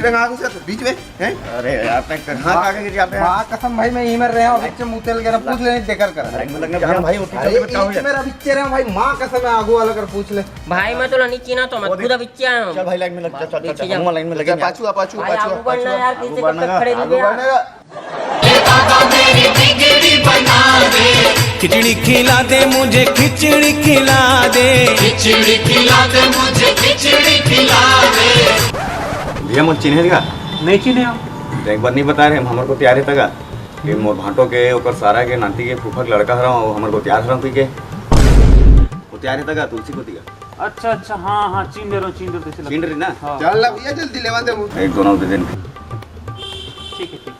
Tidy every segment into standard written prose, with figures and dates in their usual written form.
खिचड़े बीच में हैं? अरे यार माँ कसम भाई मैं इमर रहे हूँ बीच में मुँह तेल वगैरह पूछ लेने देकर कर भाई मेरा बिच्चे रहे भाई माँ कसम है आगू वाला कर पूछ ले भाई मैं तो नहीं चीना तो मैं खुद बिच्चे आया हूँ। चल भाई लाइन में लग चल हम लाइन में लगे पाछू पाछू भाई आगू बढ़ना यार किसी कब तक खड़े आगू रहिए बढ़ने यार। खिचड़ी खिला दे मुझे खिचड़ी खिला दे, खिचड़ी खिला दे मुझे खिचड़ी खिला दे। भैया मुझे चिन्हे दिखा नहीं चिन्हे हम एक बार नहीं बता रहे हमर को तैयार है तगा कि मोर भाटो के ओकर सारा के नाती के फूफा के लड़का हरा हमर को तैयार हरा पी के वो तैयार है तगा तुलसी को दिया। अच्छा अच्छा हाँ हाँ चीन दे रहा हूँ चिन्ह रही ना हाँ। चल ला भैया जल्दी लेवा दे एक दोनों दे दिन ठीक है ठीक है।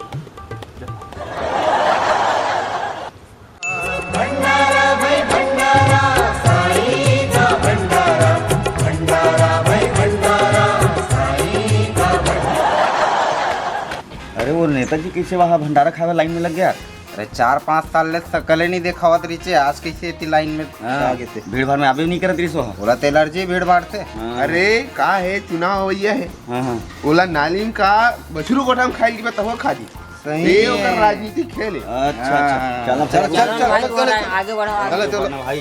अरे वो नेताजी कैसे वहाँ भंडारा खावे लाइन में लग गया? अरे 4-5 साल ले सकले नहीं देखा हुआ तरीचे आज कैसे इतनी लाइन में आगे थे भीड़ भाड़ में आवे नहीं करत रही सो बोला तो एलर्जी भीड़ भाड़ से। अरे का है चुनाव होइया है हाँ ओला नालिम का बछरू कोठा में खाई के तहो खा दी सही ये ओकर राजनीति खेल है। अच्छा चलो चल चल चल भाई चल बोल रहा है, आगे बढ़ो आगे। चलो भाई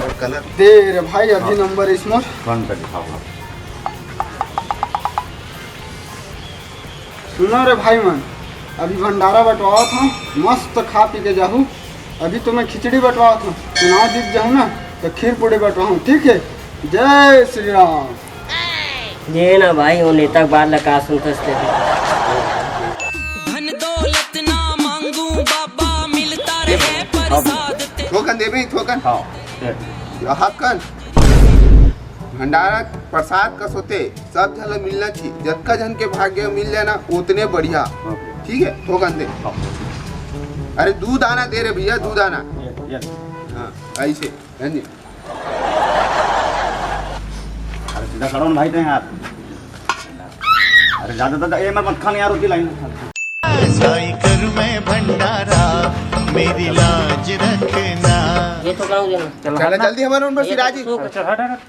और कलर दे रे भाई अभी नंबर इसमें कौन कर दिखाओ सुनो रे भाई मन अभी भंडारा बंटवाओ था मस्त खा पी के जाहू अभी तो मैं खिचड़ी बंटवाओ था चुनाव जीत जाऊँ ना तो खीर पूड़ी बंटवाऊँ ठीक है। जय श्री राम। ये ना भाई वो नेता बात लगा सुनते थे धन दौलत ना मांगू बाबा मिलता रहे प्रसाद ते। थोकन देबे थोकन हकन भंडारा प्रसाद का सोते सब झल मिलना चाहिए जतका जन के भाग्य मिल जाए ना उतने बढ़िया ठीक है थोकन दे। अरे दूध आना दे रे भैया दूध आना हाँ ऐसे अरे सीधा खड़ो ना भाई तो यार अरे ज्यादा ये मत खाने यार उसकी लाइन साई कर मैं भंडारा मेरी लाज रखना। ये तो कराऊंगे ना चला जल्दी हमारे उन पर सिराजी अच्छा हट हट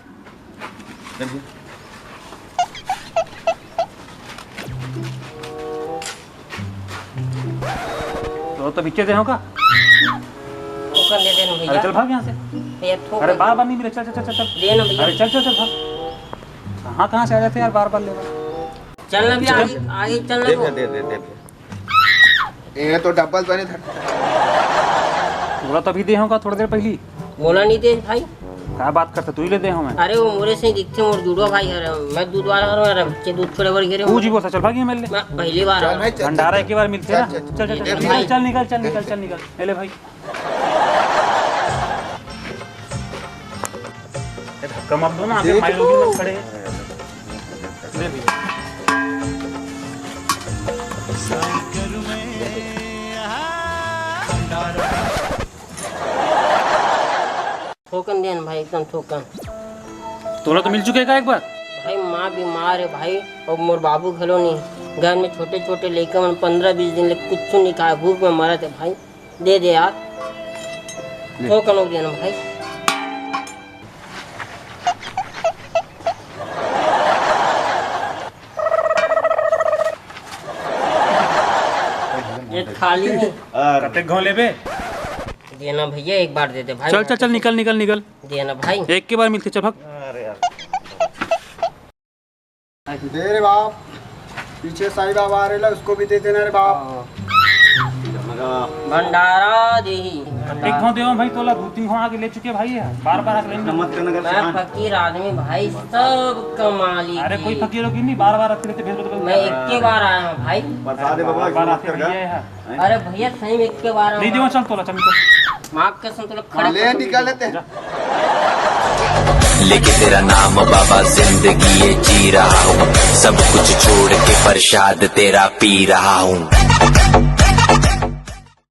तो बिच्चे दे होगा। ठोकर दे देना अरे भैया। चल भाग यहाँ से। भैया ठोकर अरे बार बार नहीं मिले चल चल चल चल दे ना भैया। अरे चल चल चल भाग कहाँ से आ जाते यार बार बार ले चलना भी आगे आगे चलना दे को दे दे दे ये तो डबल बने था बोला तो अभी दे होगा थोड़ी देर पहली बोला नहीं दे भाई। क्या बात करते तू ही ले दे हमें। अरे वो मोरे से ही दिखते मोर जुड़ो भाई है मैं दूध वाला हूँ यार बच्चे दूध छोड़े बर गिरे तू जी बोल चल भाग ये मिल ले मैं पहली बार चल भाई चल भंडारा एक ही बार मिलते हैं ना। चल, चल चल चल, चल चल, चल निकल चल निकल चल निकल ले ले भाई धक्का मत दो ना आगे भाई लोग भी खड़े हैं। ले भैया ठोकन देन भाई एकदम ठोकन। तोला तो मिल चुकेगा एक बार। भाई माँ बीमार है भाई और मोर बाबू घलो नहीं घर में छोटे छोटे लेकर मन 15-20 दिन ले कुछ नहीं खाया भूख में मरा थे भाई दे दे यार ठोकन हो देना भाई। ये खाली नहीं कते घों ले बे देना भैया एक बार दे दे भाई। चल चल चल निकल निकल निकल देना भाई एक के बार मिलते चल भाग। दे रे बाप पीछे साई बाबा आ रहे उसको भी दे देना रे बाप। भंडारा दे एक घों देओ भाई तोला 2-3 घों आगे ले चुके भाई यार बार बार आके लेने मत करना मैं फकीर आदमी भाई सब कमाली अरे कोई फकीरों की नहीं बार बार आते रहते भेज दो मैं एक के बार आया हूँ भाई। बता दे बाबा बार मत आते करगा भैया अरे भैया सही में एक के बार नहीं देओ चल तोला चल निकल। माफ कर संतुल खड़ा ले निकाल लेते हैं लेके तेरा नाम बाबा जिंदगी ये जी रहा हूँ सब कुछ छोड़ के प्रसाद तेरा पी रहा हूँ।